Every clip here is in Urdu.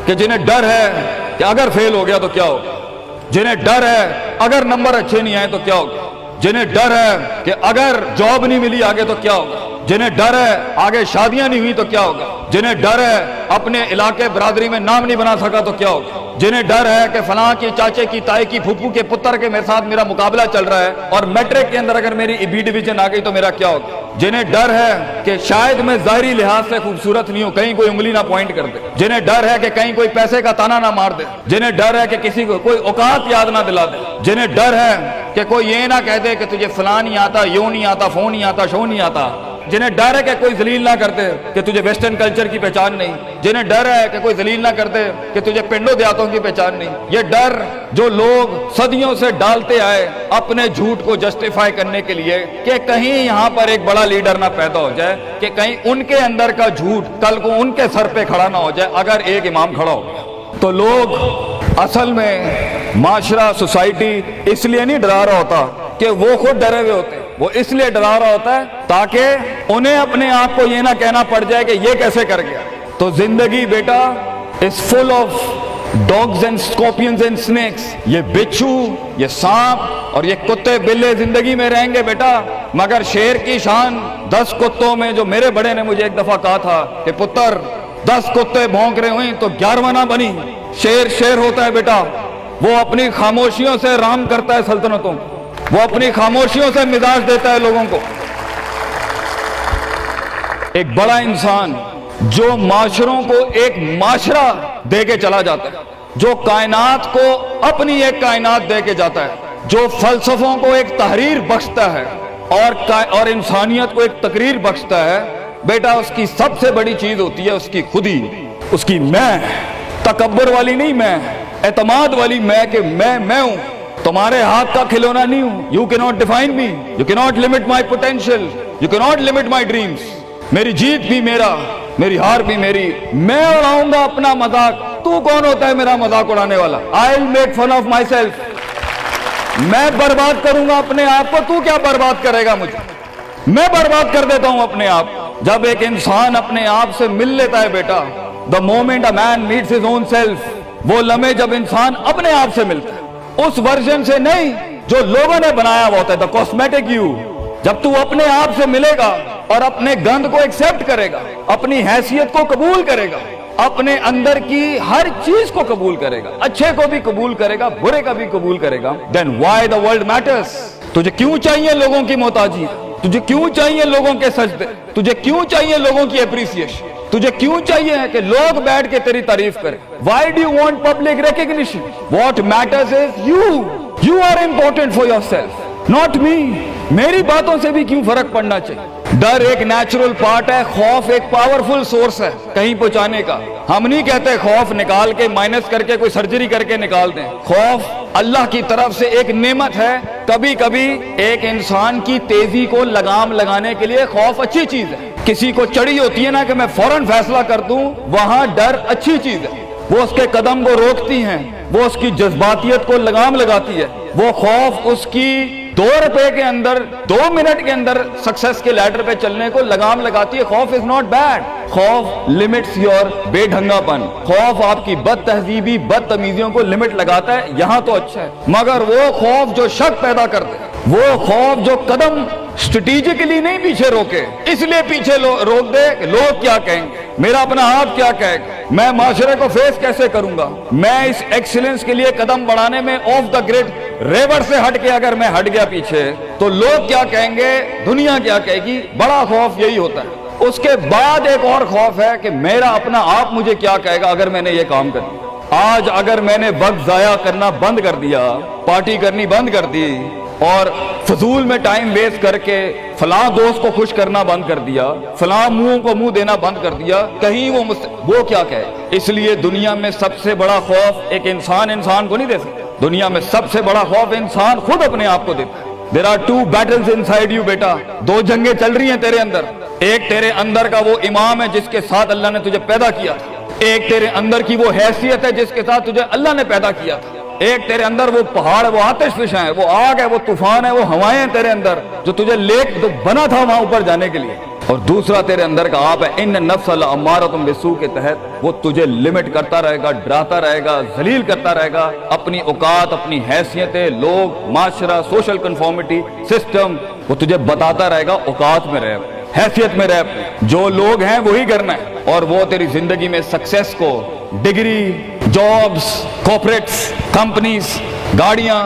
کہ جنہیں ڈر ہے کہ اگر فیل ہو گیا تو کیا ہوگا، جنہیں ڈر ہے اگر نمبر اچھے نہیں آئے تو کیا ہوگا، جنہیں ڈر ہے کہ اگر جاب نہیں ملی آگے تو کیا ہوگا، جنہیں ڈر ہے آگے شادیاں نہیں ہوئی تو کیا ہوگا، جنہیں ڈر ہے اپنے علاقے برادری میں نام نہیں بنا سکا تو کیا ہوگا، جنہیں ڈر ہے کہ فلاں کی چاچے کی تائی کی پھپھو کے پتر کے میرے ساتھ میرا مقابلہ چل رہا ہے اور میٹرک کے اندر اگر میری بی ڈویژن آ گئی تو میرا کیا ہوگا، جنہیں ڈر ہے کہ شاید میں ظاہری لحاظ سے خوبصورت نہیں ہوں، کہیں کوئی انگلی نہ پوائنٹ کر دے، جنہیں ڈر ہے کہ کہیں کوئی پیسے کا تانا نہ مار دے، جنہیں ڈر ہے کہ کسی کو کوئی اوقات یاد نہ دلا دے، جنہیں ڈر ہے کہ کوئی یہ نہ کہہ دے کہ تجھے فلاں نہیں آتا، یوں نہیں آتا، فون نہیں آتا، شو نہیں آتا، جنہیں ڈر ہے کہ کوئی ذلیل نہ کر دے کہ تجھے ویسٹرن کلچر کی پہچان نہیں، جنہیں ڈر ہے کہ کوئی ذلیل نہ کر دے کہ تجھے پنڈوں دیہاتوں کی پہچان نہیں، یہ ڈر جو لوگ صدیوں سے ڈالتے آئے اپنے جھوٹ کو جسٹیفائی کرنے کے لیے کہ کہیں یہاں پر ایک بڑا لیڈر نہ پیدا ہو جائے، کہ کہیں ان کے اندر کا جھوٹ کل کو ان کے سر پہ کھڑا نہ ہو جائے اگر ایک امام کھڑا ہو گیا، تو لوگ اصل میں معاشرہ سوسائٹی اس لیے نہیں ڈرا رہا ہوتا کہ وہ خود ڈرے ہوئے ہوتے، وہ اس لیے ڈرا رہا ہوتا ہے تاکہ انہیں اپنے آپ کو یہ نہ کہنا پڑ جائے کہ یہ کیسے کر گیا۔ تو زندگی بیٹا is full of dogs and scorpions and snakes، یہ بچھو، یہ سانپ اور یہ کتے بلے زندگی میں رہیں گے بیٹا، مگر شیر کی شان 10 کتوں میں، جو میرے بڑے نے مجھے ایک دفعہ کہا تھا کہ پتر 10 کتے بھونک رہے ہوئیں تو 11واں نہ بنی، شیر شیر ہوتا ہے بیٹا، وہ اپنی خاموشیوں سے رام کرتا ہے سلطنتوں، وہ اپنی خاموشیوں سے مزاج دیتا ہے لوگوں کو۔ ایک بڑا انسان جو معاشروں کو ایک معاشرہ دے کے چلا جاتا ہے، جو کائنات کو اپنی ایک کائنات دے کے جاتا ہے، جو فلسفوں کو ایک تحریر بخشتا ہے اور انسانیت کو ایک تقریر بخشتا ہے، بیٹا اس کی سب سے بڑی چیز ہوتی ہے اس کی خودی، اس کی میں، تکبر والی نہیں میں، اعتماد والی میں کہ میں ہوں، تمہارے ہاتھ کا کھلونا نہیں ہوں، you cannot define me, you cannot limit my potential, you cannot limit my dreams، میری جیت بھی میرا، میری ہار بھی میری، میں اڑاؤں گا اپنا مذاق، تو کون ہوتا ہے میرا مذاق اڑانے والا، I'll make fun of myself، میں برباد کروں گا اپنے آپ کو، تو کیا برباد کرے گا مجھے، میں برباد کر دیتا ہوں اپنے آپ۔ جب ایک انسان اپنے آپ سے مل لیتا ہے بیٹا، the moment a man meets his own self، وہ لمحے جب انسان اپنے آپ سے ملتا ہے، اس ورژن سے نہیں جو لوگوں نے بنایا ہوا ہوتا ہے، the cosmetic you، جب تو اپنے آپ سے ملے گا اور اپنے گند کو ایکسپٹ کرے گا، اپنی حیثیت کو قبول کرے گا، اپنے اندر کی ہر چیز کو قبول کرے گا، اچھے کو بھی قبول کرے گا، برے کا بھی قبول کرے گا، then why the world matters، تجھے کیوں چاہیے لوگوں کی محتاجی، تجھے کیوں چاہیے لوگوں کے سجدے، تجھے کیوں چاہیے لوگوں کی اپریسیشن، تجھے کیوں چاہیے کہ لوگ بیٹھ کے تیری تعریف کریں، why do you want public recognition، what matters is you are important for yourself، not me، میری باتوں سے بھی کیوں فرق پڑنا چاہیے۔ ڈر ایک نیچرل پارٹ ہے، خوف ایک پاورفل سورس ہے کہیں پہنچانے کا، ہم نہیں کہتے خوف نکال کے مائنس کر کے کوئی سرجری کر کے نکال دیں، خوف اللہ کی طرف سے ایک نعمت ہے، کبھی کبھی ایک انسان کی تیزی کو لگام لگانے کے لیے خوف اچھی چیز ہے، کسی کو چڑھی ہوتی ہے نا کہ میں فوراً فیصلہ کر دوں، وہاں ڈر اچھی چیز ہے، وہ اس کے قدم کو روکتی ہیں، وہ اس کی جذباتیت کو لگام لگاتی ہے، وہ خوف اس کی 2 روپے کے اندر 2 منٹ کے اندر سکسس کے لیڈر پہ چلنے کو لگام لگاتی ہے۔ خوف از ناٹ بیڈ، خوف لمٹس یور بے ڈھنگا پن، خوف آپ کی بد تہذیبی بد تمیزیوں کو لمٹ لگاتا ہے، یہاں تو اچھا ہے، مگر وہ خوف جو شک پیدا کرتے، وہ خوف جو قدم اسٹریٹجکلی نہیں پیچھے روکے، اس لیے پیچھے روک دے کہ لوگ کیا کہیں گے، میرا اپنا ہاتھ کیا کہے گا، میں معاشرے کو فیس کیسے کروں گا، میں اس ایکسیلنس کے لیے قدم بڑھانے میں آف دا گریڈ ریور سے ہٹ کے اگر میں ہٹ گیا پیچھے تو لوگ کیا کہیں گے، دنیا کیا کہے گی، بڑا خوف یہی ہوتا ہے۔ اس کے بعد ایک اور خوف ہے کہ میرا اپنا آپ مجھے کیا کہے گا اگر میں نے یہ کام کر دیا۔ آج اگر میں نے وقت ضائع کرنا بند کر دیا، پارٹی کرنی بند کر دی اور فضول میں ٹائم ویسٹ کر کے فلاں دوست کو خوش کرنا بند کر دیا، فلاں منہ کو منہ دینا بند کر دیا، کہیں وہ کیا کہے۔ اس لیے دنیا میں سب سے بڑا خوف ایک انسان کو نہیں دے سکتا، دنیا میں سب سے بڑا خوف انسان خود اپنے آپ کو دیتا ہے۔ There are 2 battles inside you بیٹا، 2 جنگیں چل رہی ہیں تیرے اندر، ایک تیرے اندر کا وہ امام ہے جس کے ساتھ اللہ نے تجھے پیدا کیا تھا، ایک تیرے اندر کی وہ حیثیت ہے جس کے ساتھ تجھے اللہ نے پیدا کیا تھا، ایک تیرے اندر وہ پہاڑ، وہ آتش فشاں ہے، وہ آگ ہے، وہ طوفان ہے، وہ ہوائیں ہیں تیرے اندر جو تجھے تو بنا تھا وہاں اوپر جانے کے لیے۔ اور دوسرا تیرے اندر کا آپ ہے ان نفس لامارۃ بالسوء کے تحت وہ تجھے لمٹ کرتا رہے گا، ڈراتا رہے گا، ذلیل کرتا رہے گا، اپنی اوقات، اپنی حیثیتیں، لوگ، معاشرہ، سوشل کنفارمیٹی، سسٹم، وہ تجھے بتاتا رہے گا اوقات میں رہ، حیثیت میں رہ، جو لوگ ہیں وہی کرنا ہے، اور وہ تیری زندگی میں سکسیس کو، ڈگری، جابز، کارپوریٹس، کمپنیز، گاڑیاں،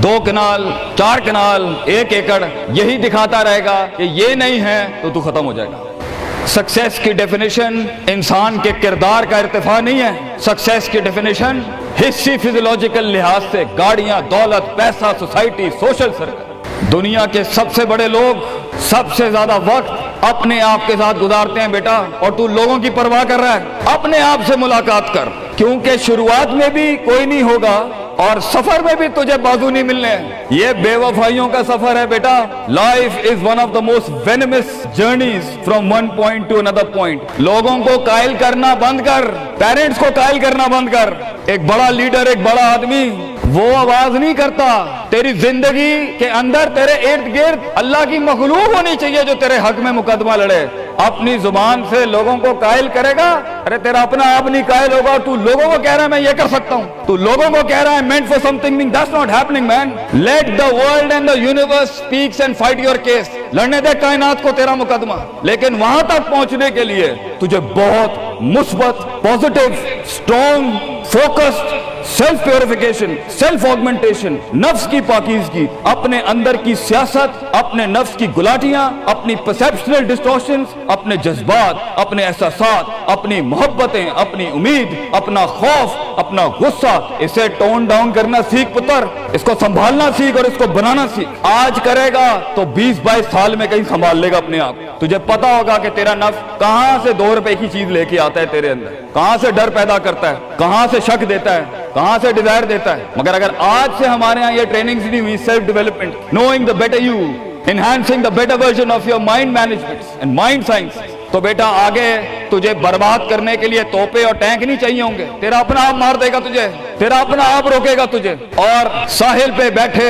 2 کنال، 4 کنال، 1 ایکڑ، یہی دکھاتا رہے گا کہ یہ نہیں ہے تو تو ختم ہو جائے گا۔ سکسیس کی ڈیفینیشن انسان کے کردار کا ارتفاع نہیں ہے، سکسیس کی ڈیفینیشن حصی فزیولوجیکل لحاظ سے گاڑیاں، دولت، پیسہ، سوسائٹی، سوشل سرکل۔ دنیا کے سب سے بڑے لوگ سب سے زیادہ وقت اپنے آپ کے ساتھ گزارتے ہیں بیٹا، اور تو لوگوں کی پرواہ کر رہا ہے۔ اپنے آپ سے ملاقات کر، کیونکہ شروعات میں بھی کوئی نہیں ہوگا اور سفر میں بھی تجھے بازو نہیں ملنے۔ یہ بے وفائیوں کا سفر ہے بیٹا۔ Life is one of the most venomous journeys from one point to another point. لوگوں کو قائل کرنا بند کر، پیرنٹس کو قائل کرنا بند کر۔ ایک بڑا لیڈر، ایک بڑا آدمی وہ آواز نہیں کرتا، تیری زندگی کے اندر تیرے ارد گرد اللہ کی مخلوق ہونی چاہیے جو تیرے حق میں مقدمہ لڑے۔ اپنی زبان سے لوگوں کو قائل کرے گا، ارے تیرا اپنا آپ نہیں قائل ہوگا، تو لوگوں کو کہہ رہا ہے میں یہ کر سکتا ہوں، تو لوگوں کو کہہ رہا ہے meant for something, that's not happening man. Let the world and the universe speaks and fight your case. لڑنے دے کائنات کو تیرا مقدمہ، لیکن وہاں تک پہنچنے کے لیے تجھے بہت مثبت، positive, strong, focused, self purification, self augmentation, نفس کی پاکیزگی، اپنے اندر کی سیاست، اپنے نفس کی گلاٹیاں، اپنی پرسیپشنل ڈسٹورشنز، اپنے جذبات، اپنے احساسات، اپنی محبتیں، اپنی امید، اپنا خوف، اپنا غصہ، اسے ٹون ڈاؤن کرنا سیکھ پتر، اس کو سنبھالنا سیکھ اور اس کو بنانا سیکھ۔ آج کرے گا تو 20-22 سال میں کہیں سنبھال لے گا اپنے آپ۔ تجھے پتا ہوگا کہ تیرا نفس کہاں سے 2 روپے کی چیز لے کے آتا ہے تیرے اندر، کہاں سے ڈر پیدا کرتا ہے، کہاں سے شک دیتا ہے، کہاں سے ڈیزائر دیتا ہے۔ مگر اگر آج سے ہمارے ہاں یہ ٹریننگز نہیں ہوئی، self development, knowing the better you, enhancing the better version of your mind management and mind science, تو بیٹا آگے تجھے برباد کرنے کے لیے توپے اور ٹینک نہیں چاہیے ہوں گے، تیرا اپنا آپ مار دے گا تجھے، تیرا اپنا آپ روکے گا تجھے۔ اور ساحل پہ بیٹھے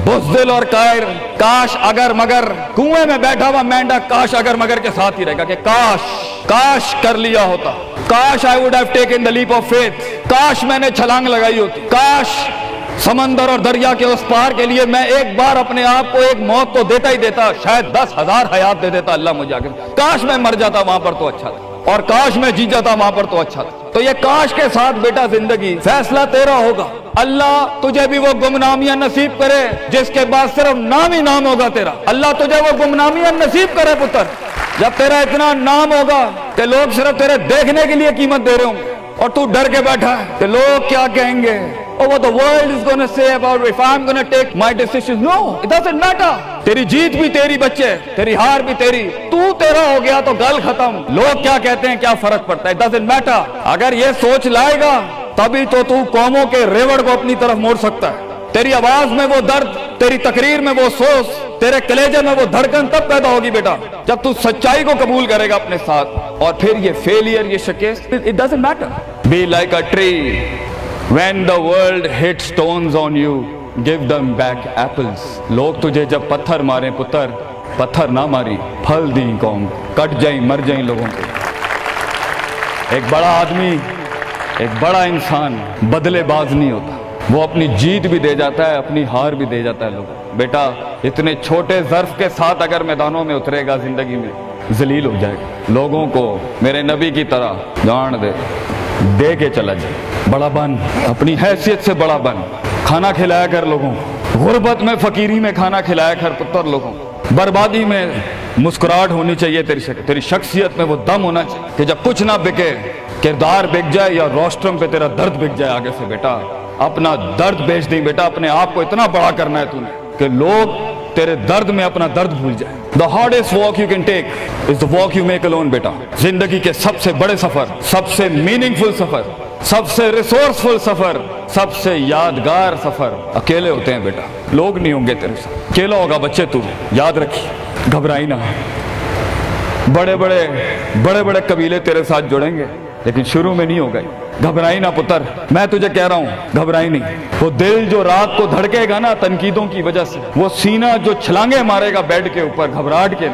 بزدل اور قائر، کاش اگر مگر، کنویں میں بیٹھا ہوا مینڈک کاش اگر مگر کے ساتھ ہی رہے گا کہ کاش کر لیا ہوتا، کاش I would have taken the leap of faith، کاش میں نے چھلانگ لگائی ہوتی، کاش سمندر اور دریا کے اس پار کے لیے میں ایک بار اپنے آپ کو ایک موت تو دیتا ہی دیتا، شاید 10,000 حیات دے دیتا اللہ مجھے آگے، کاش میں مر جاتا وہاں پر تو اچھا تھا، اور کاش میں جی جاتا وہاں پر تو اچھا تھا۔ تو یہ کاش کے ساتھ بیٹا زندگی، فیصلہ تیرا ہوگا۔ اللہ تجھے بھی وہ گمنامیاں نصیب کرے جس کے بعد صرف نام ہی نام ہوگا تیرا، اللہ تجھے وہ گمنامیاں نصیب کرے پتر، جب تیرا اتنا نام ہوگا کہ لوگ صرف تیرے دیکھنے کے لیے قیمت دے رہے ہوں گے، اور تو ڈر کے بیٹھا ہے کہ لوگ کیا کہیں گے، or what the world is going to say about if I'm going to take my decisions. No, it doesn't matter. تیری جیت بھی تیری بچے، تیری ہار بھی تیری، تو تیرا ہو گیا تو گل ختم، لوگ کیا کہتے ہیں کیا فرق پڑتا ہے، it doesn't matter۔ اگر یہ سوچ لائے گا تبھی تو قوموں کے ریوڑ کو اپنی طرف موڑ سکتا ہے۔ تیری آواز میں وہ درد، تیری تقریر میں وہ سوز، تیرے کلیجے میں وہ دھڑکن تب پیدا ہوگی بیٹا جب تو سچائی کو قبول کرے گا اپنے ساتھ، اور پھر یہ فیلئر، یہ شکست، it doesn't matter۔ Be like a tree when the world hits stones on you, give them back apples۔ لوگ تجھے جب پتھر ماریں پتر، پتھر نہ ماری، پھل دیں قوم، کٹ جائیں مر جائیں لوگوں کو۔ ایک بڑا آدمی، ایک بڑا انسان بدلے باز نہیں ہوتا، وہ اپنی جیت بھی دے جاتا ہے، اپنی ہار بھی دے جاتا ہے لوگوں۔ بیٹا اتنے چھوٹے ظرف کے ساتھ اگر میدانوں میں اترے گا زندگی میں، ذلیل ہو جائے گا، لوگوں کو میرے نبی کی طرح جان دے کے چلا جائے، بڑا بن، اپنی حیثیت سے بڑا بن، کھانا کھلایا کر لوگوں، غربت میں فقیری میں کھانا کھلایا کر پتر لوگوں، بربادی میں مسکراہٹ ہونی چاہیے تیری شخصیت میں وہ دم ہونا چاہیے کہ جب کچھ نہ بکے، کردار بک جائے یا روسٹرم پہ تیرا درد بک جائے آگے سے، بیٹا اپنا درد بیچ دیں بیٹا، اپنے آپ کو اتنا بڑا کرنا ہے تو نے کہ لوگ تیرے درد میں اپنا درد بھول جائے۔ The hardest walk you can take is the walk you make alone بیٹا۔ زندگی کے سب سے بڑے سفر، سب سے میننگ فل سفر، سب سے ریسورسفل سفر، سب سے یادگار سفر اکیلے ہوتے ہیں بیٹا، لوگ نہیں ہوں گے تیرے ساتھ، اکیلا ہوگا بچے تو، یاد رکھیے، گھبرائی نہ۔ بڑے بڑے قبیلے تیرے ساتھ جڑیں گے لیکن شروع میں نہیں ہو گئے، گھبرائی نہ پتر، میں تجھے کہہ رہا ہوں گھبرائی نہیں۔ وہ دل جو رات کو دھڑکے گا نا تنقیدوں کی وجہ سے، وہ سینہ جو چھلانگے مارے گا بیڈ کے اوپر گھبراہٹ کے،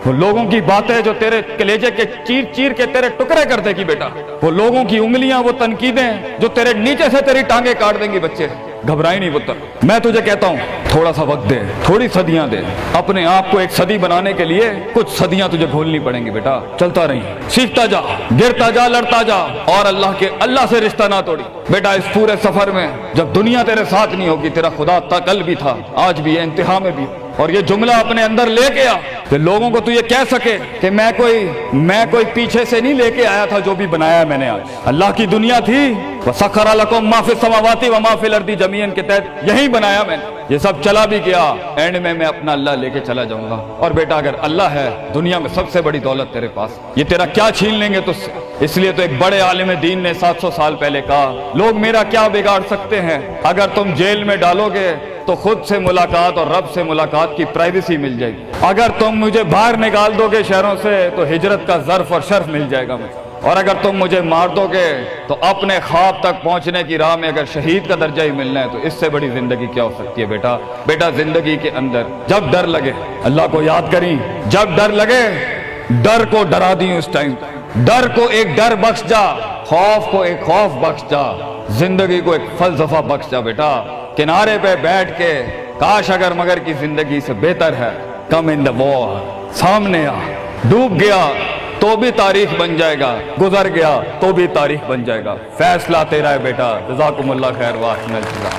وہ لوگوں کی باتیں جو تیرے کلیجے کے چیر چیر کے تیرے ٹکڑے کر دے گی بیٹا، وہ لوگوں کی انگلیاں، وہ تنقیدیں جو تیرے نیچے سے تیری ٹانگیں کاٹ دیں گی بچے، گھبرائی نہیں پتر۔ میں تجھے کہتا ہوں تھوڑا سا وقت دے، تھوڑی صدیاں دے، اپنے آپ کو ایک صدی بنانے کے لیے کچھ صدیاں تجھے گھولنی پڑیں گی بیٹا، چلتا رہی، سیکھتا جا، گرتا جا، لڑتا جا، اور اللہ سے رشتہ نہ توڑی بیٹا۔ اس پورے سفر میں جب دنیا تیرے ساتھ نہیں ہوگی، تیرا خدا کل بھی تھا، آج بھی ہے، انتہا میں بھی، اور یہ جملہ اپنے اندر لے کے آ کہ لوگوں کو تو یہ کہہ سکے کہ میں کوئی پیچھے سے نہیں لے کے آیا تھا، جو بھی بنایا میں نے آج اللہ کی دنیا تھی، وَسَخَّرَ لَكُم مَّا فِي السَّمَاوَاتِ وَمَا فِي الْأَرْضِ جَمِيعًا کے تحت یہی بنایا میں نے، یہ سب چلا بھی گیا، اینڈ میں اپنا اللہ لے کے چلا جاؤں گا۔ اور بیٹا اگر اللہ ہے دنیا میں سب سے بڑی دولت تیرے پاس، یہ تیرا کیا چھین لیں گے تجھ سے؟ اس لیے تو ایک بڑے عالم دین نے 700 سال پہلے کہا، لوگ میرا کیا بگاڑ سکتے ہیں؟ اگر تم جیل میں ڈالو گے تو خود سے ملاقات اور رب سے ملاقات کی پرائیویسی مل جائے گی، اگر تم مجھے باہر نکال دو گے شہروں سے تو ہجرت کا ظرف اور شرف مل جائے گا مجھے، اور اگر تم مجھے مار دو گے تو اپنے خواب تک پہنچنے کی راہ میں اگر شہید کا درجہ ہی ملنا ہے تو اس سے بڑی زندگی کیا ہو سکتی ہے بیٹا؟ بیٹا زندگی کے اندر جب ڈر لگے اللہ کو یاد کریں، جب ڈر لگے ڈر کو ڈرا دیں، اس ٹائم ڈر کو ایک ڈر بخش جا، خوف کو ایک خوف بخش جا، زندگی کو ایک فلسفہ بخش جا بیٹا۔ کنارے پہ بیٹھ کے کاش اگر مگر کی زندگی سے بہتر ہے، کم ان دا وار، سامنے آ، ڈوب گیا تو بھی تاریخ بن جائے گا، گزر گیا تو بھی تاریخ بن جائے گا، فیصلہ تیرا ہے بیٹا۔ جزاکم اللہ خیر واحسن الجزا۔